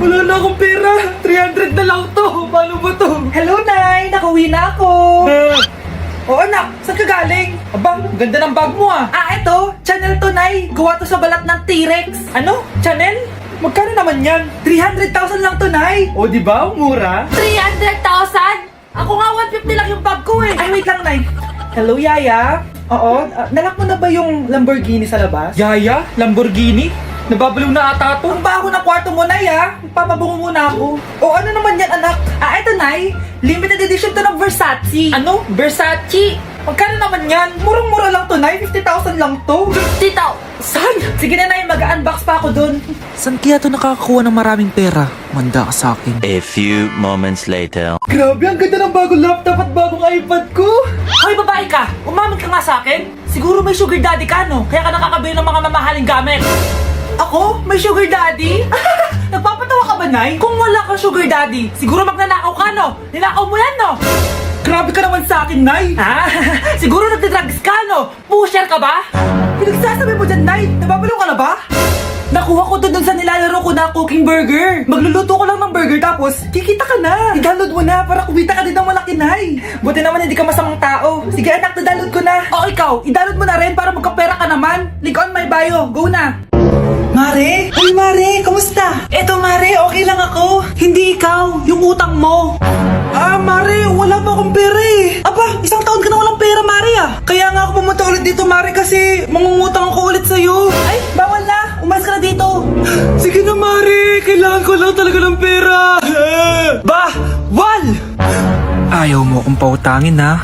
Wala na akong pera. 300 na lang to. Paano ba to? Hello, Nay! Nakauwi na ako! Oo, anak. Saan ka galing? Aba, ganda ng bag mo ah. Ito! Channel to, Nay! Gawa to sa balat ng T-Rex! Ano? Chanel? Magkano naman yan? 300,000 lang to, Nay! O, di ba? Mura. 300,000? Ako nga 150 lang yung bag ko eh! Ay, wait lang, Nay! Hello, Yaya? Oo, nalak mo na ba yung Lamborghini sa labas? Yaya? Lamborghini? Nababaliw na ata to. Ang baho ng kwarto mo, Nay, ha? Papabungo muna ako. O, ano naman yan, anak? Ito, Nay. Limited edition to ng Versace. Ano? Versace? Magkano naman yan? Murang-mura lang to, Nay. 50,000 lang to. 50,000? Sige na, Nay. Mag-unbox pa ako dun. Saan kaya to nakakakuha ng maraming pera? Manda ka sa akin. A few moments later. Grabe, ang ganda ng bagong laptop at bagong iPad ko. Hoy, babae ka! Umamin ka nga sa akin? Siguro may sugar daddy ka, no? Kaya ka nakakabili ng mga mamahaling gamit. Ako? May sugar daddy? Nagpapatawa ka ba, Nay? Kung wala kang sugar daddy, siguro magnanakaw ka, no? Ninakaw mo yan, no? Grabe ka naman sa akin, Nay. Ha? Siguro nagdidrugs ka, no? Pusher ka ba? Pinagsasabi mo dyan, Nay? Nababalo ka na ba? Nakuha ko dun sa nilalaro ko na cooking burger. Magluluto ko lang ng burger tapos kikita ka na. I-download mo na para kumita ka din ng malaki, Nay. Buti naman hindi ka masamang tao. Sige anak, na-download ko na. O ikaw, i-download mo na rin para magkapera ka naman. Link on my bio. Go na. Mare? Ay, Mare, kamusta? Eto, Mare, okay lang ako. Hindi ikaw, yung utang mo. Mare, wala pa akong pera eh. Aba, isang taon ka na walang pera, Mare ah. Kaya nga ako pumunta ulit dito, Mare, kasi mangungutang ako ulit sa'yo. Ay, bawal na. Umalis ka na dito. Sige na, Mare. Kailangan ko lang talaga ng pera. Bawal! Ayaw mo akong pautangin, ha?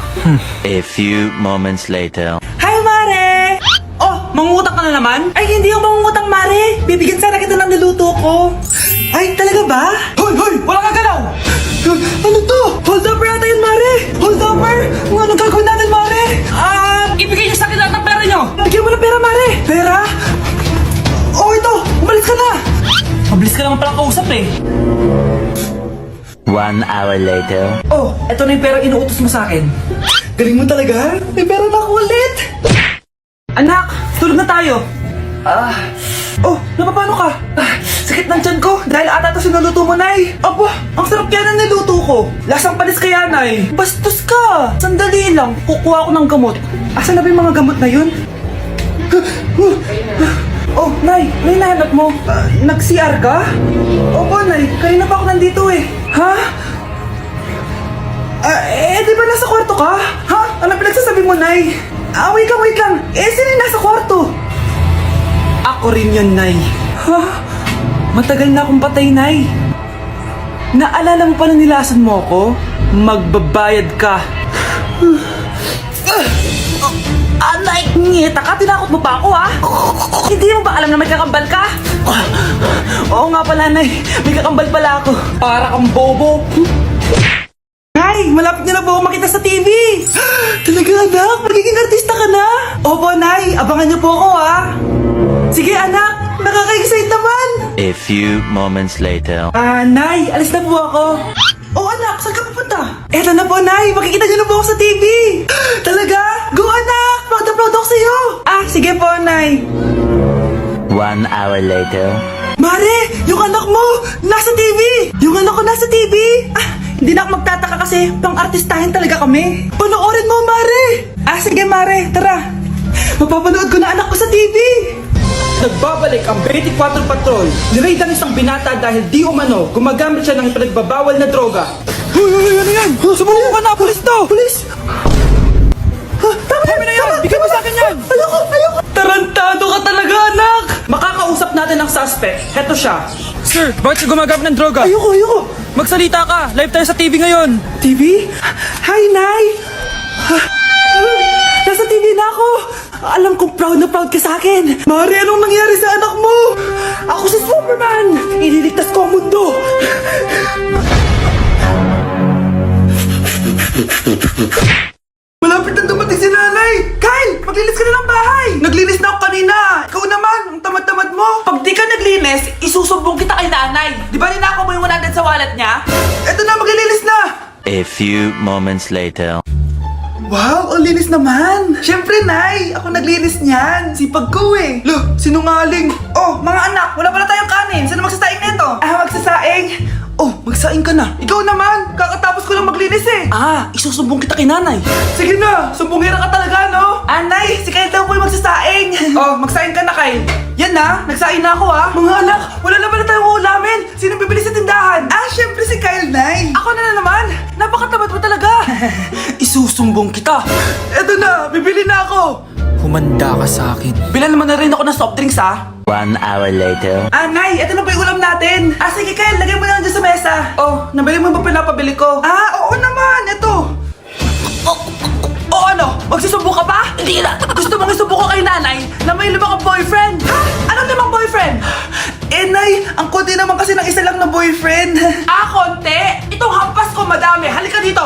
A few moments later. Hi, Mare! Oh, mangungutang ka na naman? Ay, hindi ako mangungutang, Mare. Bibigyan sana kita ng niluto ko. Ay, talaga ba? Hoy, hoy! Wala ka galaw! Ano to? Hold upper yata yun, Mare! Hold upper? Anong gagawin natin, Mare? Ibigay niyo sa akin lahat ng pera niyo! Bigyan mo ng pera, Mare! Pera? Oh, ito! Umalis ka na! Mabilis ka naman palang kausap eh. 1 hour later. Oh, eto na yung pera inuutos mo sa akin. Galing mo talaga? May pera na ako ulit! Anak, tulog na tayo. Oh, napapano ka? Sakit ng tiyan ko dahil ata ito sinuluto mo, Nay. Aba, ang sarap kaya na niluto ko. Lasang panis kaya, Nay. Bastos ka. Sandali lang, kukuha ko ng gamot. Asan na ba yung mga gamot na yun? Oh, Nay, ano yung nahanap mo? Nag-CR ka? Opo, Nay, kanina pa ako nandito eh. Ha? Di ba nasa kwarto ka? Ha? Ano pinagsasabi mo, Nay? Wait lang. Sino yung nasa kwarto? Ako rin yun, Nay. Ha? Matagal na akong patay, Nay. Naalala mo pa na nilasan mo ako? Magbabayad ka. Nay, ngita ka, tinakot mo pa ako, ha? Hindi mo ba alam na may kakambal ka? Oo nga pala, Nay. May kakambal pala ako. Para kang bobo. Nay, malapit na po ako makita sa TV. Talaga, anak? Magiging artista ka na? Opo, Nay. Abangan niyo po ako, ha? Sige, anak. Nakaka-excite naman. A few moments later. Nay. Alis na po ako. Oh, anak. Saan ka pupunta? Eto na po, Nay. Makikita niyo na po ako sa TV. Talaga? Go, anak. Mag-upload ako sa'yo. Sige po, Nay. 1 hour later. Mare, yung anak mo, nasa TV! Yung anak ko nasa TV! Hindi na ako magtataka kasi pang-artistahin talaga kami. Panoorin mo, Mare! Sige, Mare, tara. Mapapanood ko na anak ko sa TV! Nagbabalik ang 24 Patrol. Niraid ang isang binata dahil di umano gumagamit siya ng ipinagbabawal na droga. Hoy, ano yan? Sumuko ka na, pulis to! Pulis! Tama na yan! Bigyan mo sa akin yan! Ayoko! Tarantado ka talaga, anak! Makakausap natin ang suspect. Heto siya. Sir, bakit siya gumagamit ng droga? Ayoko! Magsalita ka! Live tayo sa TV ngayon! TV? Hi, Nay! Nasa TV na ako! Alam kong proud na proud ka sa akin! Mari, anong nangyari sa anak mo? Ako si Superman! Ililigtas ko ang mundo! Malapit na dumating si Nanay! Kyle! Maglinis ka na ng bahay! Naglinis na ako kanina! Ikaw naman! Ang tamad-tamad mo! Pag di ka naglinis, isusumbong kita kay Nanay! Di ba ninakaw mo yung 100 sa wallet niya? Eto na, maglilinis na! A few moments later. Wow, ang linis naman! Siyempre, Nay! Ako naglinis niyan! Sipag ko eh! Look, sinungaling! Oh, mga anak! Wala pala tayong kanin! Sino magsasaing nito? Magsasaing! magsaing ka na. Ikaw naman, kakatapos ko lang maglinis eh. Ah, isusumbong kita kay nanay. Sige na, sumbongera ka talaga, no? Anay, si Kyle daw po yung magsasaing. Oh, magsaing ka na, Kyle. Yan na, nagsaing na ako ah. Mga anak, wala na pala tayong ulamin. Sino bibili sa tindahan? Ah, syempre si Kyle, Nay. Ako na naman. Napakatamad mo talaga. Isusumbong kita. Eto na, bibili na ako. Humanda ka sa akin. Bilan naman na rin ako ng soft drinks ah. 1 hour later. Nay, eto na ba yung ulam natin? Ah, sige Kyle, lagay mo na lang dyan sa mesa. Oh, nabili mo ba pinapabili ko? Ah, oo naman, eto. O ano, magsusumbong ka pa? Hindi na. Gusto mong isumbong ko kay nanay na may 5 kang boyfriend. Ha? Anong limang boyfriend? Eh, Nay, ang konti naman kasi ng isa lang na boyfriend. Ah, konti? Itong hampas ko madami. Halika dito.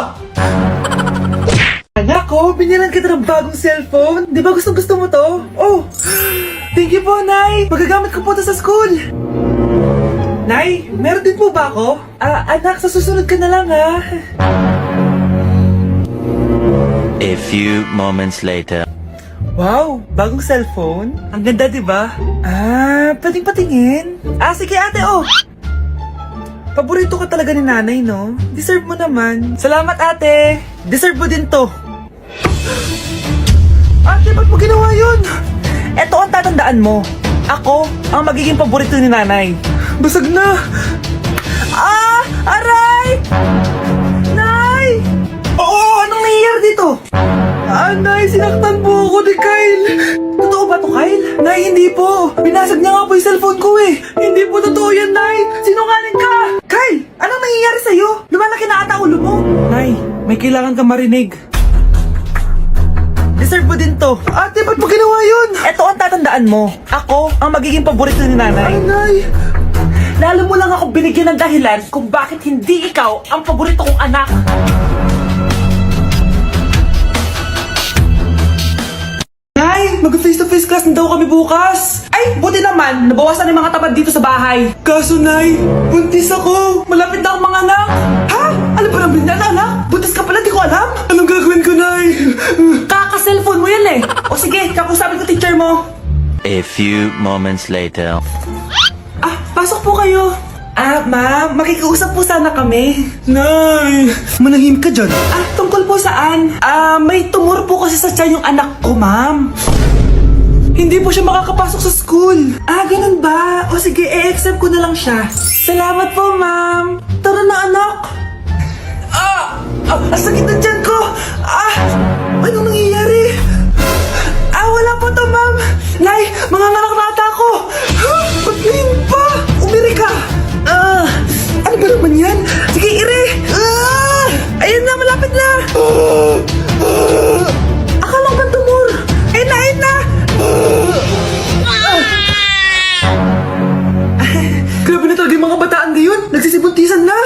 Anak ko, binilan kita ng bagong cellphone. Di ba gusto mo to? Oh, thank you po, Nay. Magagamit ko po to sa school. Nay, meron din po ba ako? Ah, anak, sa susunod ka na lang, ha? A few moments later. Wow, bagong cellphone? Ang ganda, di ba? Ah, pwedeng patingin? Ah, sige ate, oh. Paborito ka talaga ni nanay, no? Deserve mo naman. Salamat, ate. Deserve mo din to. Ate, ba't mo ginawa yun? Eto ang tatandaan mo. Ako ang magiging paborito ni nanay. Basag na. Ah! Aray! Nay! Oo, anong nangyayari dito? Ah, Nay, sinaktan po ako ni Kyle. Totoo ba to, Kyle? Nay, hindi po. Binasag niya nga po yung cellphone ko eh. Hindi po totoo yan, Nay. Sinungaling ka. Kyle, anong nangyayari sa'yo? Lumalaki na ata ulo mo. Nay, may kailangan kang marinig. Deserve mo din to. Ate, ba't mo ginawa yun? Eto ang tatandaan mo. Ako ang magiging paborito ni nanay. Ay, Nay. Lalo mo lang ako binigyan ng dahilan kung bakit hindi ikaw ang paborito kong anak. Nay, mag-face-to-face class na daw kami bukas. Ay, buti naman, nabawasan yung mga tamad dito sa bahay. Kaso, Nay, buntis ako. Malapit na akong mga anak. Ha? Ano ba naman yan, anak? Buntis ka pala, di ko alam. Anong gagawin ko, Nay? Kaka-cellphone mo yan eh. O sige, kakusapin ko teacher mo. A few moments later. Ah, pasok po kayo. Ah, ma'am, makikiusap po sana kami. Nay, manahim ka dyan. Ah, tungkol po saan? Ah, may tumor po kasi sa tiyan yung anak ko, ma'am. Hindi po siya makakapasok sa school. Ah, ganun ba? O sige, i-accept ko na lang siya. Salamat po, ma'am. Tara na, anak. Ang sakit na dyan ko. Anong nangyayari? Wala po to, ma'am. Nay, mga anak na ata ako. Ba't ngayon pa? Umiri ka. Ano ba naman yan? Sige, ire. Ayun na, malapit na. Akala ko ba tumor? Ayun na, ayun na. Grabe na talaga yung mga bataan ngayon. Nagsisibuntisan na.